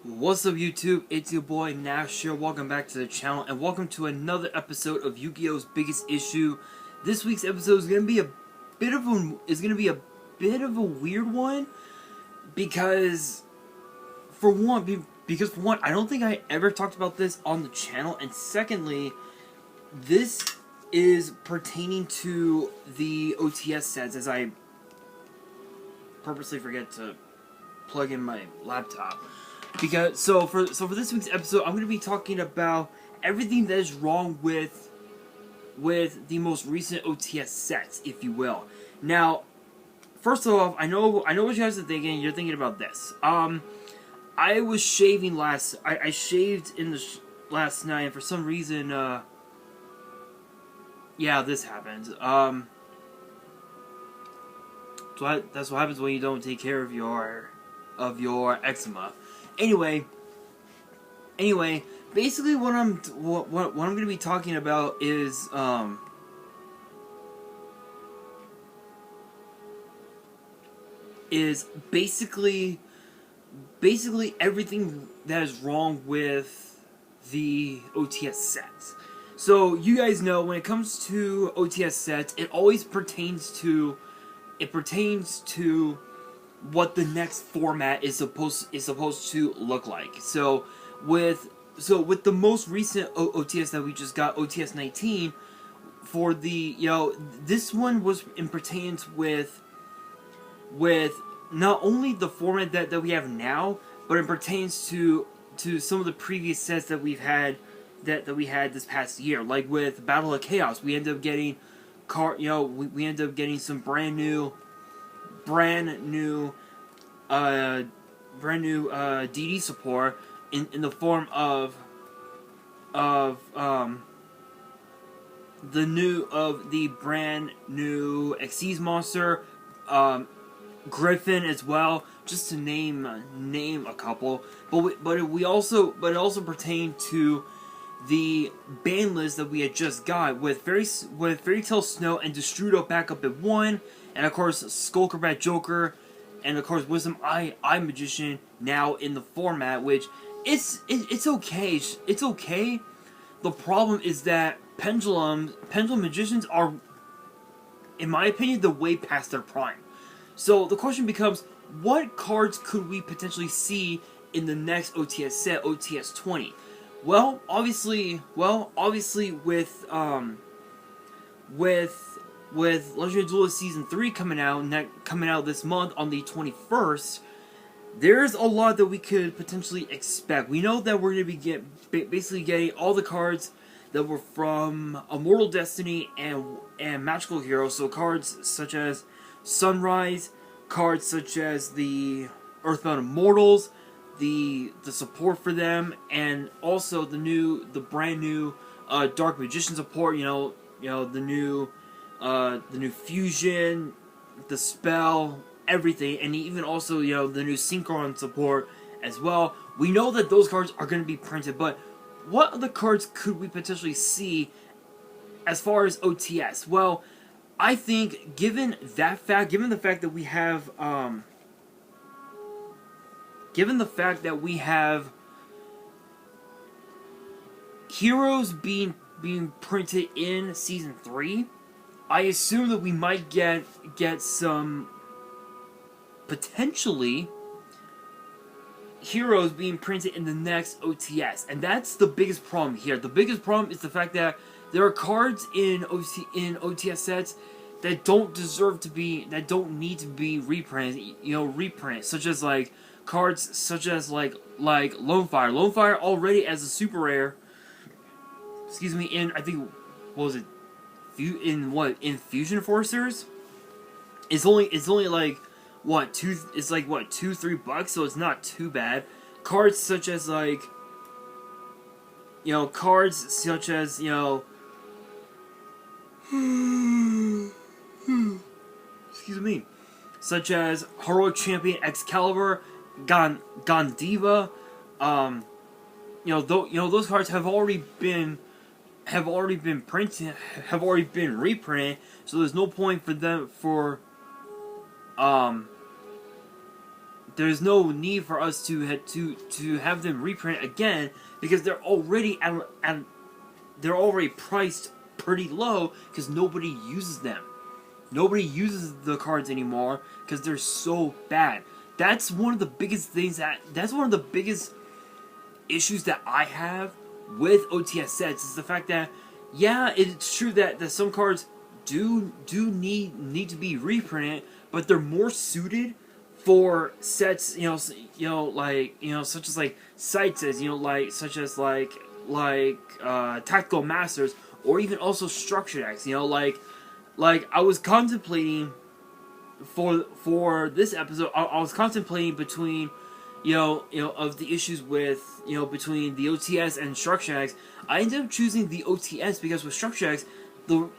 What's up YouTube, it's your boy Nash here, welcome back to the channel, and welcome to another episode of Yu-Gi-Oh's Biggest Issue. This week's episode is going to be a bit of a weird one, because for one, I don't think I ever talked about this on the channel, and secondly, this is pertaining to the OTS sets, as I purposely forget to plug in my laptop. Because for this week's episode, I'm going to be talking about everything that is wrong with the most recent OTS sets, if you will. Now, first off, I know what you guys are thinking. You're thinking about this. I was shaving I shaved in the last night, and for some reason, yeah, this happened. So that's what happens when you don't take care of your eczema. Anyway, basically what I'm going to be talking about is basically everything that is wrong with the OTS sets. So you guys know, when it comes to OTS sets, it always pertains to what the next format is supposed to look like. So with the most recent OTS that we just got, OTS 19, for the this one was in pertains with not only the format that we have now, but it pertains to some of the previous sets that we've had that we had this past year. Like with Battle of Chaos, we ended up getting we ended up getting some brand new DD support in the form of the brand new Xyz monster, Griffin as well, just to name a couple. But it also pertained to the ban list that we had just got with Fairy Tail Snow and Destrudo back up at 1, and of course Skullcrobat Joker, and of course Wisdom Eye Magician now in the format, which it's okay. It's okay. The problem is that Pendulum Magicians are, in my opinion, the way past their prime. So the question becomes, what cards could we potentially see in the next OTS set, OTS 20? Well, obviously with Legendary Duelist Season 3 coming out this month on the 21st, there's a lot that we could potentially expect. We know that we're going to be basically getting all the cards that were from Immortal Destiny and Magical Hero, so cards such as Sunrise, cards such as the Earthbound Immortals, the support for them, and also the brand new Dark Magician support. The new fusion, the spell, everything, and even also the new Synchron support as well. We know that those cards are going to be printed, but what other cards could we potentially see as far as OTS? Well, I think given the fact that we have heroes being printed in Season 3, I assume that we might get some potentially heroes being printed in the next OTS, and that's the biggest problem here. The biggest problem is the fact that there are cards in OTS sets that don't need to be reprinted, such as like cards such as like Lonefire. Lonefire already as a super rare. Excuse me. In I think, what was it? In Fusion Forcers, it's only like what, $2-3, so it's not too bad. Cards such as excuse me, such as Heroic Champion Excalibur, Gandiva, those cards have already been reprinted, so there's no point for them there's no need for us to have them reprint again because they're already they're already priced pretty low because nobody uses them. Nobody uses the cards anymore because they're so bad. That's one of the biggest things that's one of the biggest issues that I have with OTS sets is the fact that, yeah, it's true that some cards do need to be reprinted, but they're more suited for sets, such as like side sets, Tactical Masters, or even also structure decks, like I was contemplating for this episode, I was contemplating between, of the issues with, between the OTS and structure decks. I ended up choosing the OTS because with structure decks, the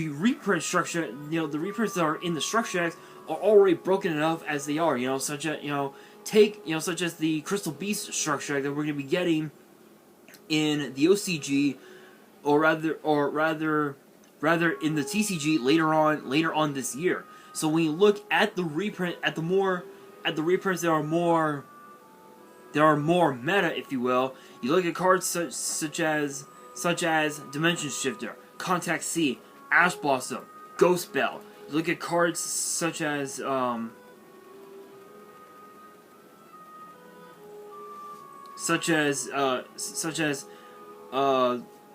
reprint structure, the reprints that are in the structure decks are already broken enough as they are, such as the Crystal Beast structure deck that we're going to be getting in the OCG, or rather in the TCG later on this year. So when you look at the reprints that are more meta, if you will, you look at cards such as Dimension Shifter, Contact C, Ash Blossom, Ghost Bell. You look at cards such as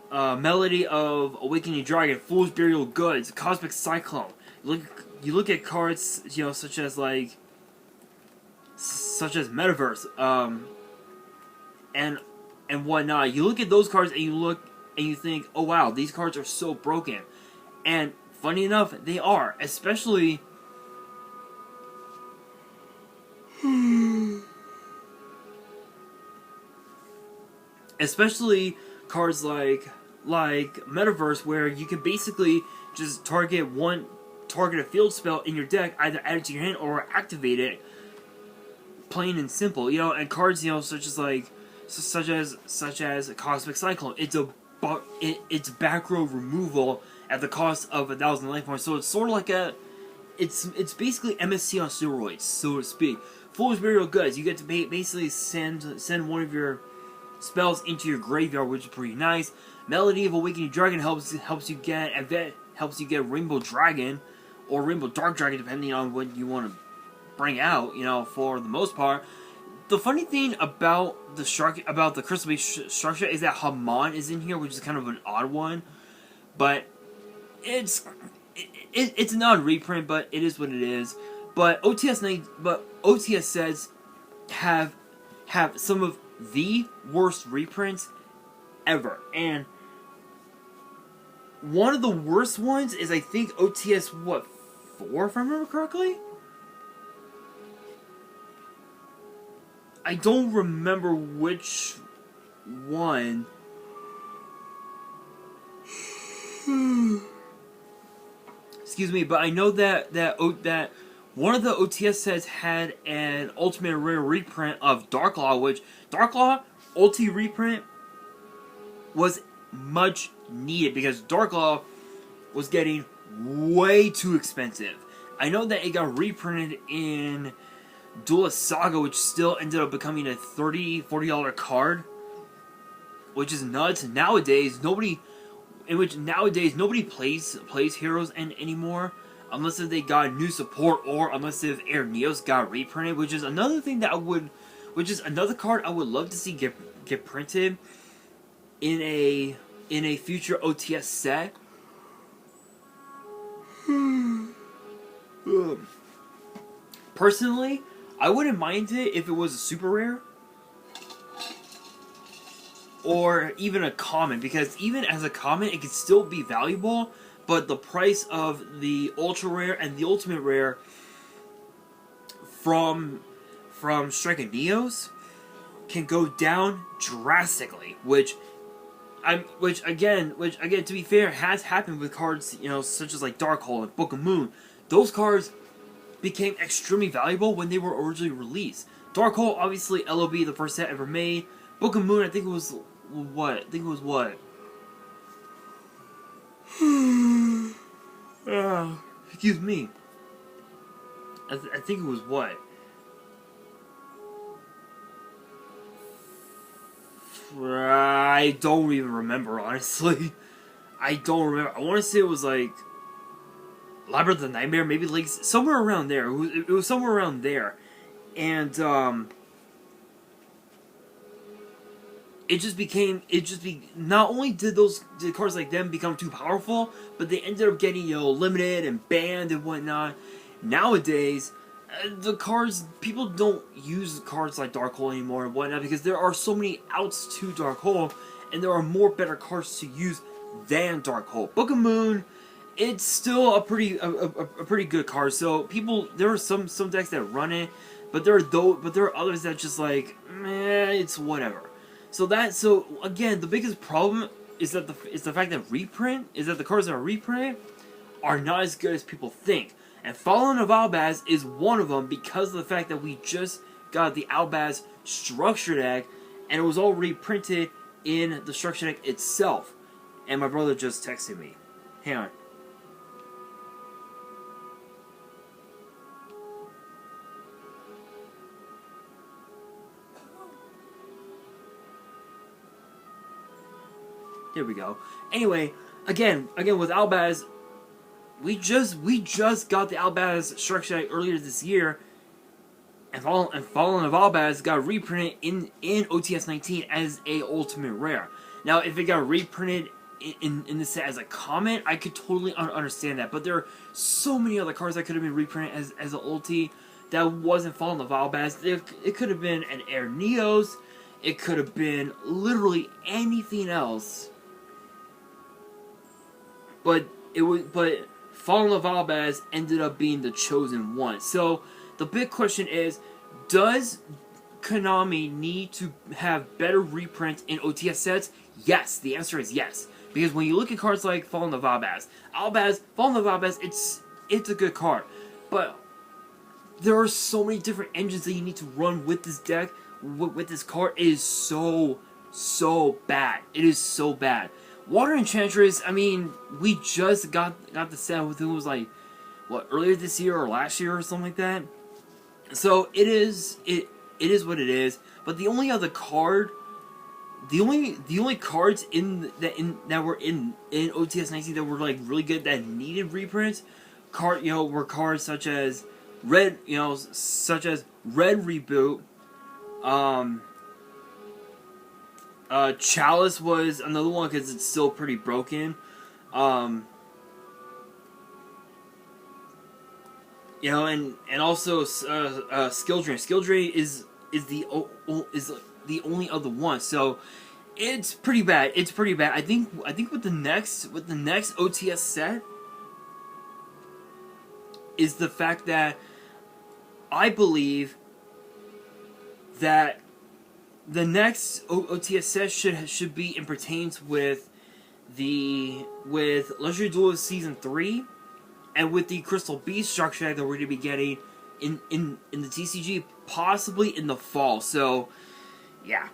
Melody of Awakening Dragon, Fool's Burial Goods, Cosmic Cyclone. You look at cards, such as Metaverse, and whatnot. You look at those cards and you think, oh wow, these cards are so broken. And funny enough, they are, especially cards like Metaverse, where you can basically just target a field spell in your deck, either add it to your hand or activate it, plain and simple. And cards, such as Cosmic Cyclone, it's back row removal at the cost of 1,000 life points. So it's sort of like it's basically MSC on steroids, so to speak. Fool's Burial Goods, you get to basically send one of your spells into your graveyard, which is pretty nice. Melody of Awakening Dragon helps you get Rainbow Dragon or Rainbow Dark Dragon, depending on what you want to bring out. For the most part, the funny thing about the Crystal Beast structure is that Haman is in here, which is kind of an odd one, but it's a non-reprint, but it is what it is. But OTS sets have some of the worst reprints ever, and one of the worst ones is, I think, OTS 4, if I remember correctly. I don't remember which one. Excuse me, but I know that one of the OTS sets had an Ultimate Rare reprint of Darklaw, which Darklaw Ulti reprint was much needed because Darklaw was getting way too expensive. I know that it got reprinted in Duelist Saga, which still ended up becoming a $40 card, which is nuts. Nowadays, nobody plays Heroes anymore unless if they got new support, or unless if Air Neos got reprinted, which is another card I would love to see get printed in a future OTS set. Personally, I wouldn't mind it if it was a super rare or even a common, because even as a common it could still be valuable, but the price of the ultra rare and the ultimate rare from Striker Neos can go down drastically, which again, to be fair, has happened with cards, such as like Darkhold and Book of Moon. Those cards became extremely valuable when they were originally released. Darkhold, obviously, LOB, the first set ever made. Book of Moon, I think it was what? Excuse me. I think it was what? I don't even remember, honestly. I don't remember. I want to say it was like Labyrinth of Nightmare, maybe like somewhere around there. It was somewhere around there, and not only did cards like them become too powerful, but they ended up getting, you know, limited and banned and whatnot. Nowadays, the cards, people don't use cards like Dark Hole anymore and whatnot because there are so many outs to Dark Hole, and there are more better cards to use than Dark Hole. Book of Moon, it's still a pretty good card. So there are some decks that run it, but there are others that just like, meh, it's whatever. So again, the biggest problem is the fact that the cards that are reprinted are not as good as people think. And Fallen of Albaz is one of them because of the fact that we just got the Albaz structure deck, and it was all reprinted in the structure deck itself. And my brother just texted me. Hang on. There we go. Anyway, again with Albaz, we just got the Albaz structure deck earlier this year, and Fallen of Albaz got reprinted in OTS 19 as a ultimate rare. Now, if it got reprinted in the set as a comment, I could totally understand that. But there are so many other cards that could have been reprinted as an ulti that wasn't Fallen of Albaz. It could have been an Air Neos. It could have been literally anything else. But Fallen of Albaz ended up being the chosen one. So the big question is, does Konami need to have better reprints in OTS sets? Yes, the answer is yes. Because when you look at cards like Fallen of Albaz, Fallen of Albaz, it's a good card. But there are so many different engines that you need to run with this deck, with this card. It is so bad. It is so bad. Water Enchantress, I mean, we just got the set with, it was like, what, earlier this year or last year or something like that? So it is what it is. But the only other card, the only cards that were in OTS 19 that were like really good that needed reprints, were cards such as Red Reboot. Chalice was another one because it's still pretty broken. And also Skill Drain. Skill Drain is the only other one. So it's pretty bad. It's pretty bad. I think with the next OTS set is the fact that I believe that the next OTS set should be and pertains with Legendary Duelist Season 3 and with the Crystal Beast structure that we're going to be getting in the TCG, possibly in the fall. So yeah,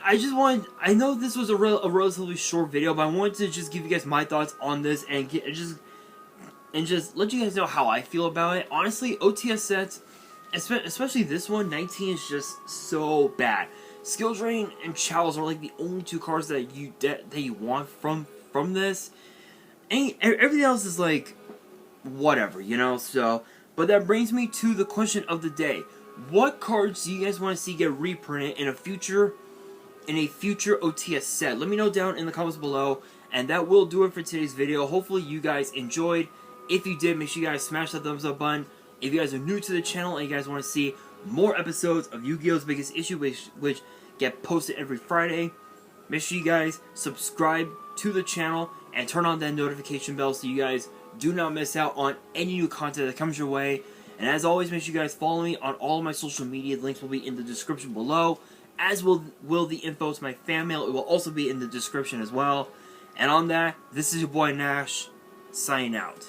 I know this was a relatively short video, but I wanted to just give you guys my thoughts on this and just let you guys know how I feel about it. Honestly, OTS sets, especially this one, 19, is just so bad. Skill Drain and Chalice are like the only two cards that you want from this. Everything else is like whatever, you know. So, but that brings me to the question of the day: what cards do you guys want to see get reprinted in a future OTS set? Let me know down in the comments below, and that will do it for today's video. Hopefully, you guys enjoyed. If you did, make sure you guys smash that thumbs up button. If you guys are new to the channel and you guys want to see more episodes of Yu-Gi-Oh's Biggest Issue, which get posted every Friday, make sure you guys subscribe to the channel and turn on that notification bell so you guys do not miss out on any new content that comes your way. And as always, make sure you guys follow me on all of my social media. The links will be in the description below, as will the info to my fan mail. It will also be in the description as well. And on that, this is your boy Nash, signing out.